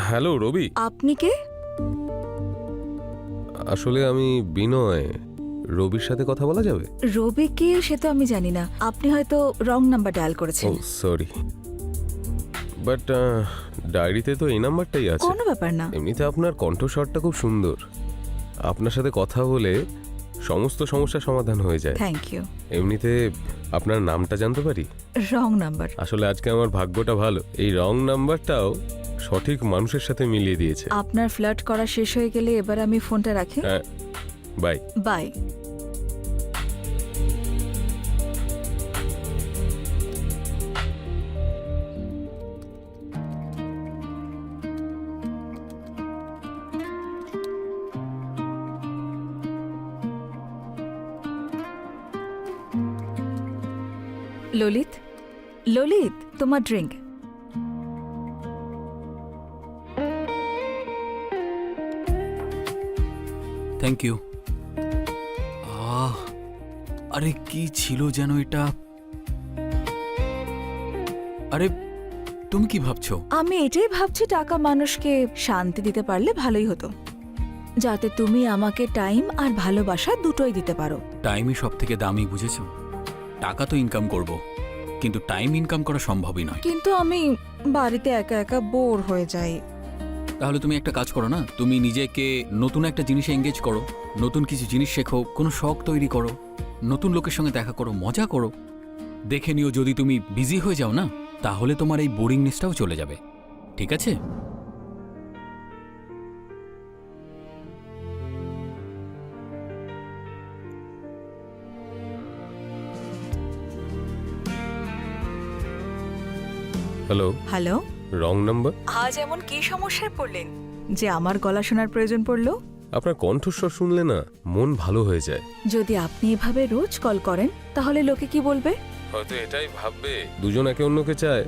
Hello রবি। আপনি কে? আসলে আমি বিনয়। রবির সাথে কথা বলা যাবে? রবি কে সে তো আমি জানি না। আপনি হয়তো রং নাম্বার ডায়াল ও করেছেন। সরি, বাট ডায়েরিতে তো এই নাম্বারটাই আছে। কোনো ব্যাপার না। এমনিতে আপনার কণ্ঠস্বরটা খুব সুন্দর। আপনার সাথে কথা বলে সমস্ত সমস্যার সমাধান হয়ে যায়। Thank you. এমনিতে আপনার নামটা জানতে পারি? Wrong number. আসলে আজকে আমার ভাগ্যটা ভালো, এই রং নাম্বারটাও সঠিক মানুষের সাথে মিলিয়ে দিয়েছে। আপনার ফ্লার্ট করা শেষ হয়ে গেলে এবার আমি ফোনটা রাখি। হ্যাঁ, বাই। বাই। ললিত, ললিত, তোমার ড্রিঙ্ক। Thank you. আরে কি ছিল যেন এটা? আরে তুমি কি ভাবছো? আমি এটাই ভাবছি, টাকা মানুষকে শান্তি দিতে পারলে ভালোই হতো, যাতে তুমি আমাকে টাইম আর ভালোবাসা দুটোই দিতে পারো। টাইমই সব থেকে দামি, বুঝেছো? টাকা তো ইনকাম করব, কিন্তু টাইম ইনকাম করা সম্ভবই নয়। কিন্তু আমি বাড়িতে একা একা বোর হয়ে যাই। তাহলে তুমি একটা কাজ করো না, তুমি নিজেকে নতুন একটা জিনিসে এঙ্গেজ করো, নতুন কিছু জিনিস শেখো, কোনো শখ তৈরি করো, নতুন লোকের সঙ্গে দেখা করো, মজা করো। দেখে নিও, যদি তুমি বিজি হয়ে যাও না, তাহলে তোমার এই বোরিংনেসটাও চলে যাবে। ঠিক আছে? হ্যালো। Hello, wrong number? আজ এমন কি সমস্যায় পড়লেন যে আমার গলা শোনার প্রয়োজন পড়লো? আপনার কণ্ঠস্বর শুনলে না মন ভালো হয়ে যায়। যদি আপনি এভাবে রোজ কল করেন তাহলে লোকে কি বলবে? হয়তো এটাই ভাববে দুজন একে অন্যকে চায়,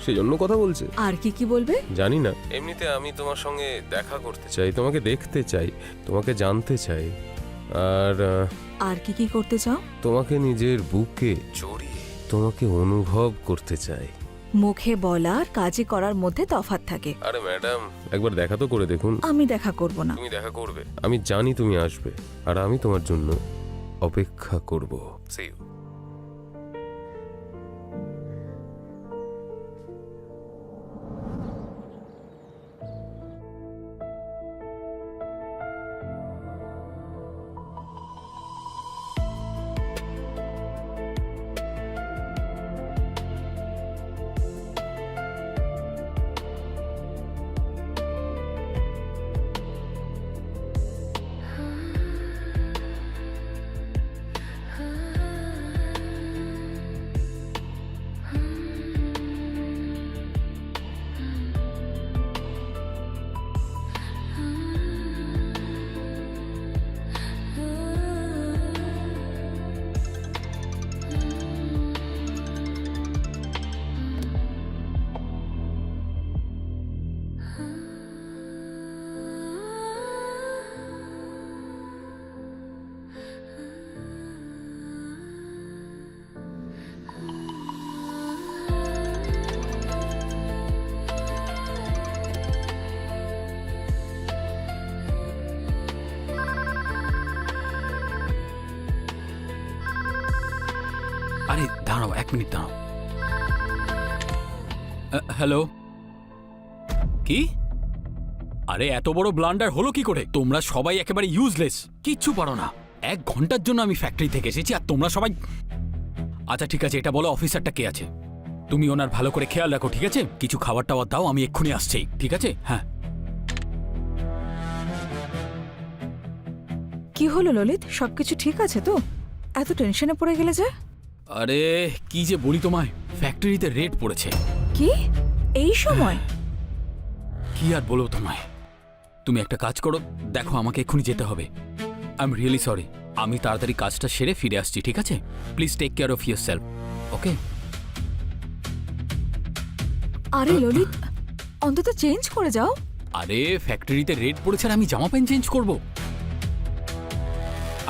সেজন্য কথা বলছে। আর কি কি বলবে? জানি না। এমনিতে আমি তোমার সঙ্গে দেখা করতে চাই, তোমাকে দেখতে চাই, তোমাকে জানতে চাই, আর আর কি কি করতে চাও? তোমাকে নিজের বুকে জড়িয়ে তোমাকে অনুভব করতে চাই। মুখে বলা আর কাজে করার মধ্যে তফাৎ থাকে। আরে ম্যাডাম, একবার দেখা তো করে দেখুন। আমি দেখা করব না। তুমি দেখা করবে, আমি জানি তুমি আসবে, আর আমি তোমার জন্য অপেক্ষা করব। See you. আরে দাঁড়াও, 1 মিনিট দাঁড়াও। হ্যালো, কি? আরে এত বড় ব্লান্ডার হলো কি করে? তোমরা সবাই একেবারে ইউজলেস, কিচ্ছু পারো না। 1 ঘন্টার জন্য আমি ফ্যাক্টরি থেকে এসেছি আর তোমরা সবাই... আচ্ছা ঠিক আছে, এটা বলো অফিসারটা কে আছে? তুমি ওনার ভালো করে খেয়াল রাখো, ঠিক আছে? কিছু খাবার টাবার দাও, আমি এক্ষুনি আসছি, ঠিক আছে? হ্যাঁ। কি হলো ললিত, সবকিছু ঠিক আছে তো? এত টেনশনে পড়ে গেলে যে? আরে কি যে বলি তোমায়, ফ্যাক্টরিতে রেড পড়েছে। কি এই সময়? কি আর বলবো তোমায়। তুমি একটা কাজ করো, দেখো আমাকে এক্ষুনি যেতে হবে। I am really sorry. আমি তাড়াতাড়ি কাজটা সেরে ফিরে আসছি, ঠিক আছে? Please take care of yourself, okay? আরে ললিত, অন্তত চেঞ্জ করে যাও। আরে ফ্যাক্টরিতে রেড পড়েছে আর আমি জামা প্যান্ট চেঞ্জ করব?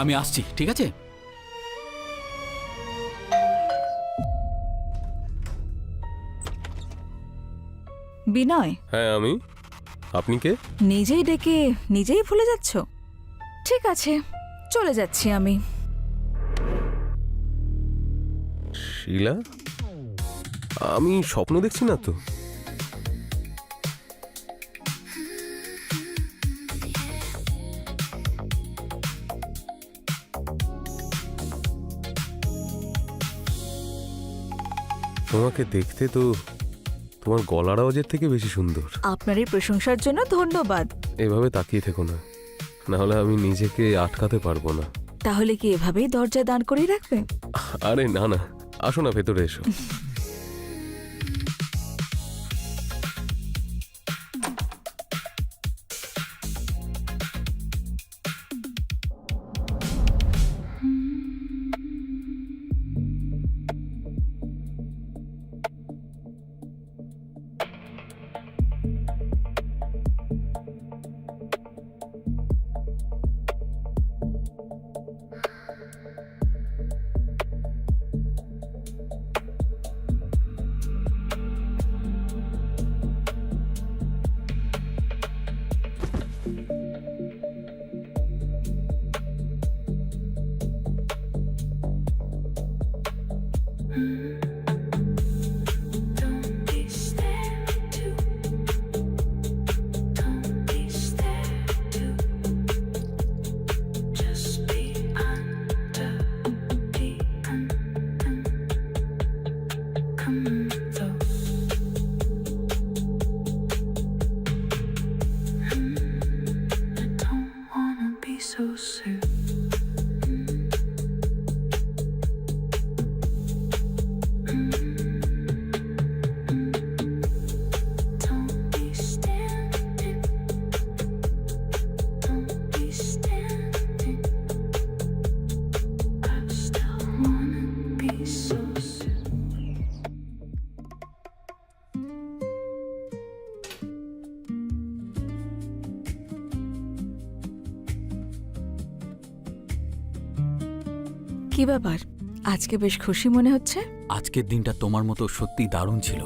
আমি আসছি, ঠিক আছে? বিনয়, হ্যাঁ আমি। আপনি কে? নিজেই ডেকে নিজেই ভুলে যাচ্ছ? ঠিক আছে, চলে যাচ্ছি আমি। শিলা, আমি স্বপ্ন দেখছি না তো? তোমাকে দেখতে তো তোমার গলার আওয়াজের থেকে বেশি সুন্দর। আপনার এই প্রশংসার জন্য ধন্যবাদ। এভাবে তাকিয়ে থেকো না, না হলে আমি নিজেকে আটকাতে পারবো না। তাহলে কি এভাবেই দরজায় দাঁড় করিয়ে রাখবে? আরে না না, আসো না, ভেতরে এসো। Don't be scared to. Don't be scared to. Just be under. Be come though. I don't wanna be so soon. Don't be standing. Don't be standing. I still wanna be so soon. কি ব্যাপার, আজকে বেশ খুশি মনে হচ্ছে? আজকের দিনটা তোমার মতো সত্যি দারুণ ছিল।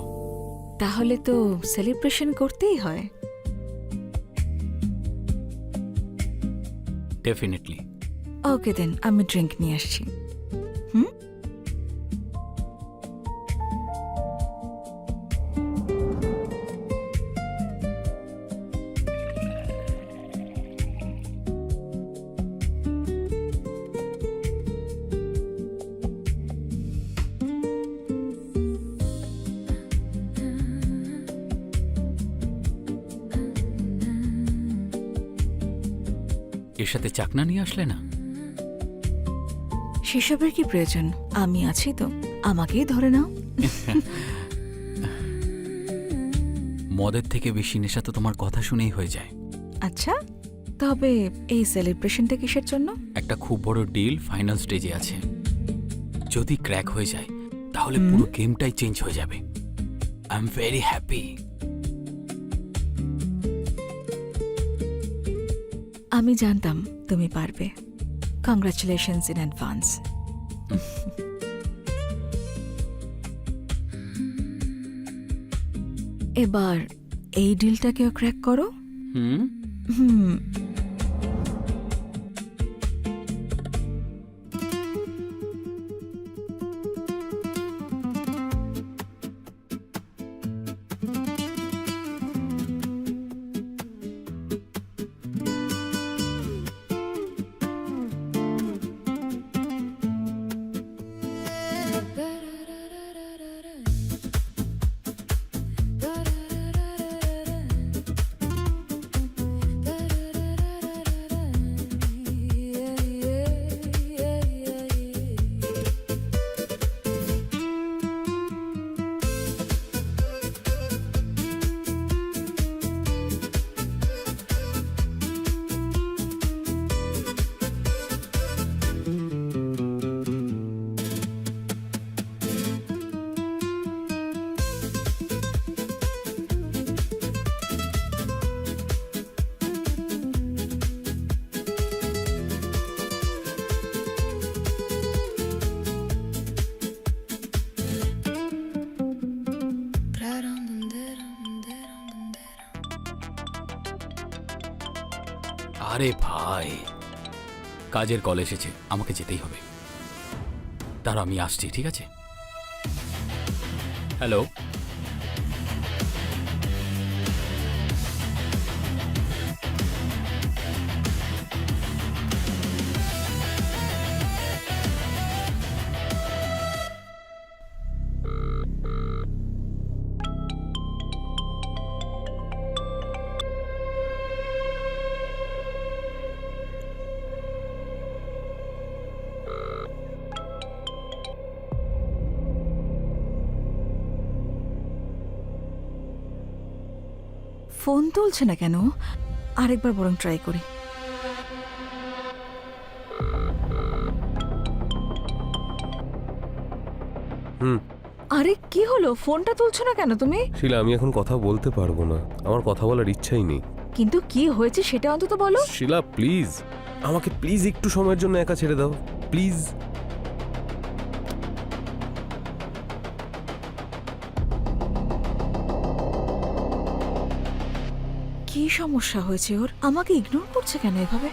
তাহলে তো সেলিব্রেশন করতেই হয়। ডেফিনেটলি। ওকে দেন, আমি ড্রিঙ্ক নিয়ে আসছি। এর সাথে চাকনা নিয়ে আসলে না? সেসবের কি প্রয়োজন? আমি আছি তো, আমাকেই ধরে নাও। মদের থেকে বেশি নেশা তো তোমার কথা শুনেই হয়ে যায়। আচ্ছা, তবে এই সেলিব্রেশনটা কিসের জন্য? একটা খুব বড় ডিল ফাইনাল স্টেজে আছে। যদি ক্র্যাক হয়ে যায় তাহলে পুরো গেমটাই চেঞ্জ হয়ে যাবে। I am very happy. আমি জানতাম তুমি পারবে। Congratulations in advance. এবার এই ডিলটাকেও ক্র্যাক করো। হুম, হুম। আরে ভাই, কাজের কল এসেছে, আমাকে যেতেই হবে। তার আমি আসছি, ঠিক আছে? হ্যালো, ফোন তুলছে না কেন? আরেকবার বরং ট্রাই করি। হুম। আরে কি হলো, ফোনটা তুলছো না কেন তুমি? শিলা, আমি এখন কথা বলতে পারবো না, আমার কথা বলার ইচ্ছাই নেই। কিন্তু কি হয়েছে সেটা অন্তত বলো। শিলা প্লিজ, আমাকে প্লিজ একটু সময়ের জন্য একা ছেড়ে দাও, প্লিজ। কি সমস্যা হয়েছে ওর? আমাকে ইগনোর করছে কেন এভাবে?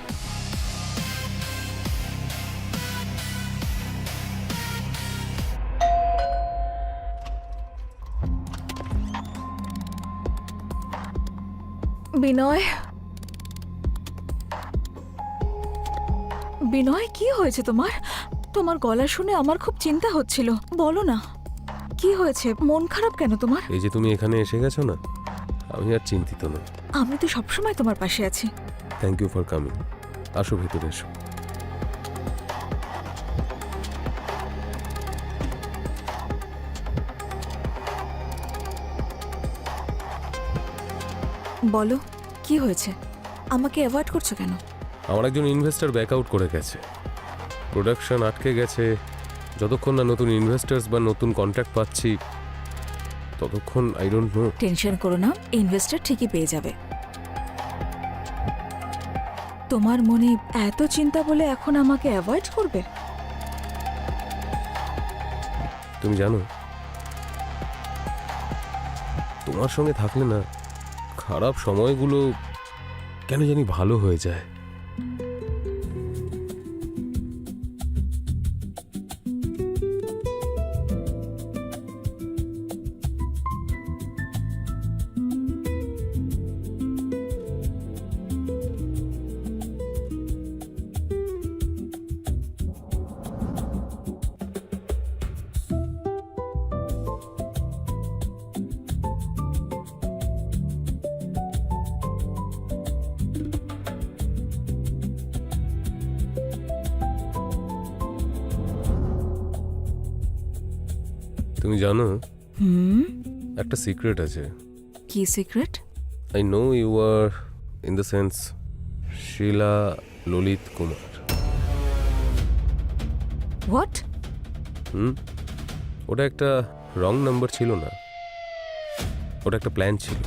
বিনয়, বিনয় কি হয়েছে তোমার? তোমার গলা শুনে আমার খুব চিন্তা হচ্ছিল। বলো না কি হয়েছে, মন খারাপ কেন তোমার? এই যে তুমি এখানে এসে গেছো না, আমি আর চিন্তিত নই। আমি তো সবসময় তোমার পাশে আছি। Thank you for coming. আসো ভিতরে এসো। বলো কি হয়েছে, আমাকে অ্যাভয়েড করছো কেন? আমার একজন ইনভেস্টর ব্যাকআউট করে গেছে, প্রোডাকশন আটকে গেছে। যতক্ষণ না নতুন ইনভেস্টার্স বা নতুন কন্ট্রাক্ট পাচ্ছি ততক্ষণ আই ডোন্ট নো। টেনশন করো না, ইনভেস্টর ঠিকই পেয়ে যাবে। তোমার মনে এত চিন্তা বলে এখন আমাকে অ্যাভয়েড করবে? তুমি জানো, তোমার সঙ্গে থাকলে না খারাপ সময়গুলো কেন জানি ভালো হয়ে যায়। তুমি জানো, একটা সিক্রেট আছে। কি secret? I know you are in the sense Sheela Lalit Kumar. What? ওটা একটা রং নাম্বার ছিল না, ওটা একটা প্ল্যান ছিল।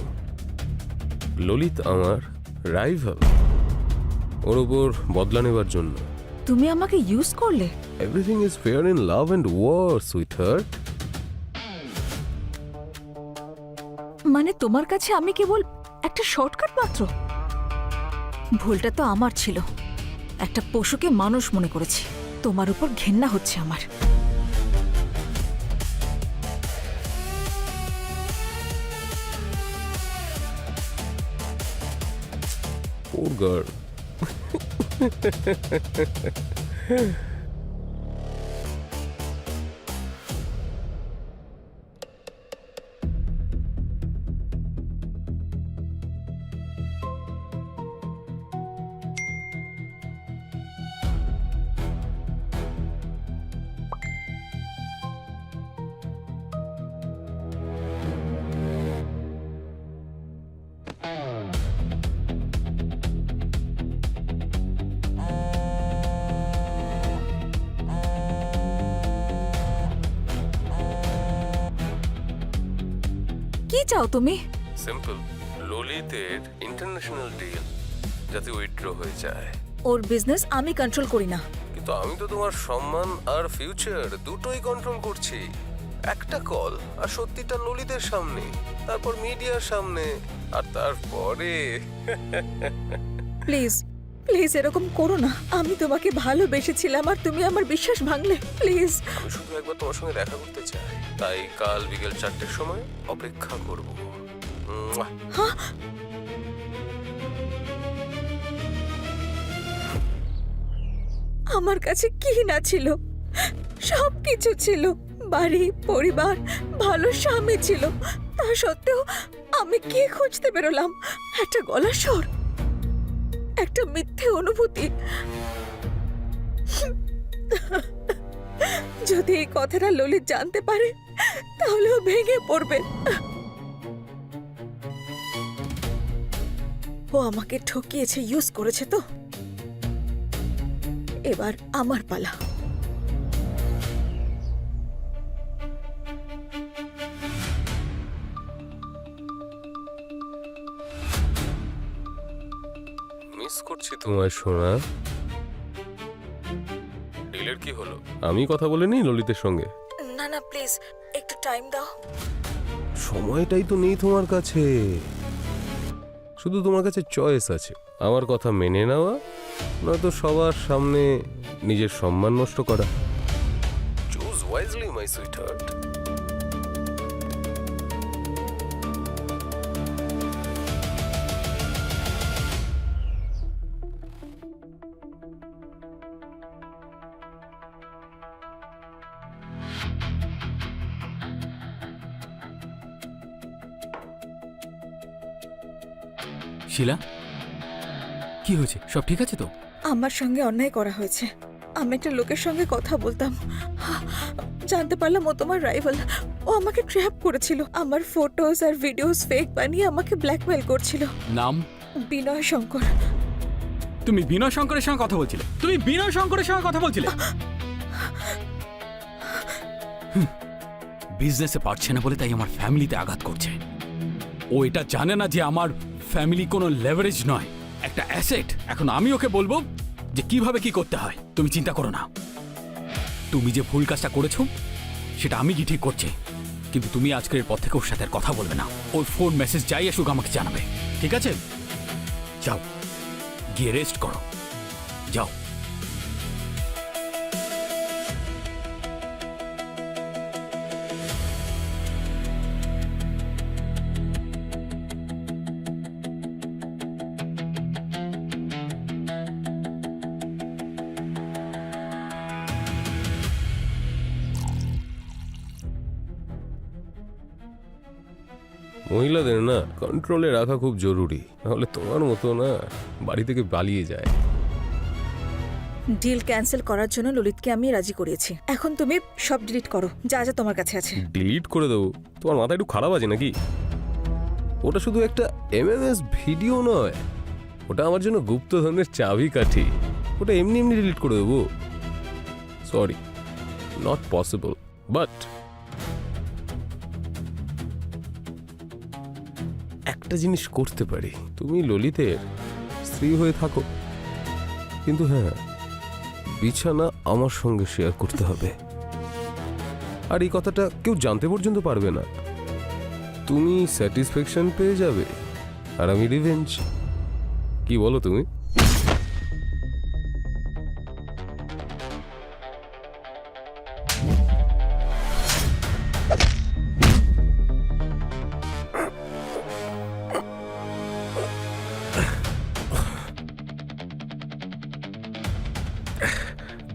ললিত আমার রাইভাল, ওর ওপর বদলা নেবার জন্য। তুমি আমাকে ইউজ করলে? Everything is fair in love and war, sweetheart. মানে তোমার কাছে আমি কেবল একটা শর্টকাট মাত্র? ভুলটা তো আমার ছিল, একটা পশুকে মানুষ মনে করেছি। তোমার উপর ঘেন্না হচ্ছে আমার। Poor girl. কি চাও তুমি? সিম্পল, ললিতের ইন্টারন্যাশনাল ডিল যাতে উইথড্র হয়ে যায়। ওর বিজনেস আমি কন্ট্রোল করি না। কিন্তু আমি তো তোমার সম্মান আর ফিউচার দুটোই কন্ট্রোল করছি। একটা কল আর সত্যিটা ললিতের সামনে, তারপর মিডিয়ার সামনে, আর তারপরে প্লিজ প্লিজ এরকম করো না। আমি তোমাকে ভালোবেসেছিলাম আর তুমি আমার বিশ্বাস ভাঙলে। প্লিজ। আমি শুধু একবার তোমার সঙ্গে দেখা করতে চাই, তাই কাল বিকেল 4টের সময় অপেক্ষা করব। মুয়া। আমার কাছে কি না ছিল, সব কিছু ছিল। বাড়ি, পরিবার, ভালো স্বামী ছিল। তা সত্ত্বেও আমি কি খুঁজতে বেরোলাম? একটা গলার স্বর, একটা মিথ্যে অনুভূতি। যদি এই কথাটা ললিত জানতে পারে তাহলে ও ভেঙে পড়বে। ও আমাকে ঠকিয়েছে, ইউজ করেছে। তো এবার আমার পালা। মিস করছি তোমায় সোনা। ডিলের কি হলো? আমি কথা বলে নিই ললিতের সঙ্গে। না না প্লিজ, একটু টাইম দাও। সময়টাই তো নেই তোমার কাছে। শুধু তোমার কাছে চয়েস আছে, আমার কথা মেনে নেওয়া, নয়তো সবার সামনে নিজের সম্মান নষ্ট করা। Choose wisely my sweetheart. Sheela, কি হয়েছে? সব ঠিক আছে তো? আমার সঙ্গে অন্যায় করা হয়েছে। আমি একটা লোকের সঙ্গে কথা বলতাম, জানতে পারলাম ও তোমার রাইভাল। ও আমাকে ট্র্যাপ করেছিল। আমার ফটোস আর ভিডিওস ফেক বানিয়ে আমাকে ব্ল্যাকমেল করছিল। নাম? বিনয় শঙ্কর। তুমি বিনয় শঙ্করের সঙ্গে কথা বলছিলে? তুমি বিনয় শঙ্করের সঙ্গে কথা বলছিলে? বিজনেসে পারছে না বলে তাই আমার ফ্যামিলিতে আঘাত করছে। ও এটা জানে না যে আমার ফ্যামিলি কোনো লেভারেজ নয়, একটা অ্যাসেট। এখন আমি ওকে বলবো যে কিভাবে কি করতে হয়। তুমি চিন্তা করো না। তুমি যে ভুল কাজটা করেছো সেটা আমি কি ঠিক করছি, কিন্তু তুমি আজকের পর থেকে ওর সাথে আর কথা বলবে না। ওর ফোন মেসেজ যাই আসুক আমাকে জানাবে, ঠিক আছে? যাও, গিয়ে রেস্ট করো, যাও। মহিলাদের না কন্ট্রোলে রাখা খুব জরুরি, নাহলে তোমার মতো না বাড়ি থেকে পালিয়ে যায়। ডিল ক্যান্সেল করার জন্য ললিতকে আমি রাজি করিয়েছি। এখন তুমি সব ডিলিট করো, যা যা তোমার কাছে আছে। ডিলিট করে দেবো? তোমার মাথা একটু খারাপ আছে নাকি? ওটা শুধু একটা এমএমএস ভিডিও নয়, ওটা আমার জন্য গুপ্তধনের চাবিকাঠি। ওটা এমনি এমনি ডিলিট করে দেবো? Sorry, not possible. বাট একটা জিনিস করতে পারি। তুমি ললিতের স্ত্রী হয়ে থাকো, কিন্তু হ্যাঁ, বিছানা আমার সঙ্গে শেয়ার করতে হবে। আর এই কথাটা কেউ জানতে পর্যন্ত পারবে না। তুমি স্যাটিসফ্যাকশন পেয়ে যাবে আর আমি রিভেঞ্জ। কি বলো তুমি?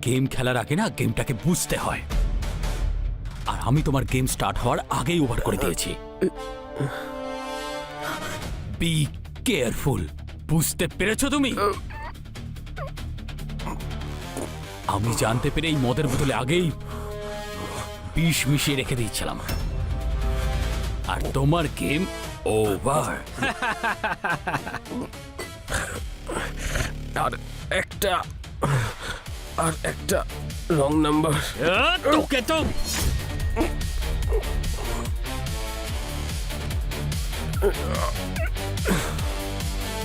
গেম খেলার আগে না গেমটাকে বুঝতে হয়, আর আমি তোমার গেম স্টার্ট হওয়ার আগেই ওভার করে দিয়েছি। Be careful. বুঝতে পেরেছো তুমি? আমি জানতে পেরে এই মদের বোতলে আগেই বিষ মিশিয়ে রেখে দিয়েছিলাম, আর তোমার গেম ওভার। আর একটা রং নাম্বার। তোকে তো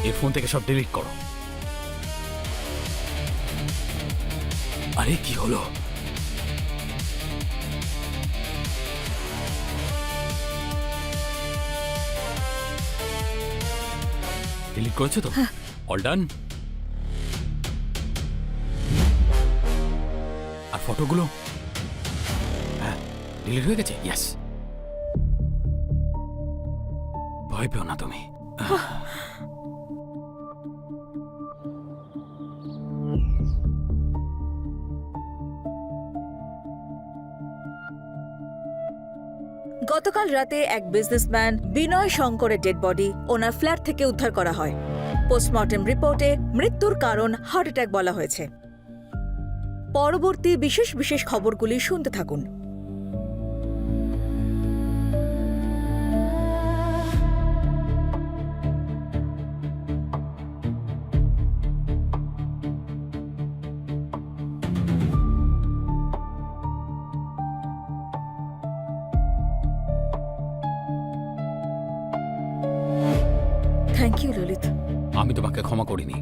এই ফোন থেকে সব ডিলিট করো। আরে কি হলো? ডিলিট করেছো তো? All done. ফটোগুলো হ্যাঁ ডিলিট হয়ে গেছে। ইয়েস, ভয় পেও না তুমি। গতকাল রাতে এক বিজনেসম্যান বিনয় শঙ্করের ডেড বডি ওনার ফ্ল্যাট থেকে উদ্ধার করা হয়। পোস্টমর্টেম রিপোর্টে মৃত্যুর কারণ হার্ট অ্যাটাক বলা হয়েছে। পরবর্তী বিশেষ বিশেষ খবরগুলি শুনতে থাকুন। Thank you Lalit. আমি তোমাকে ক্ষমা করিনি।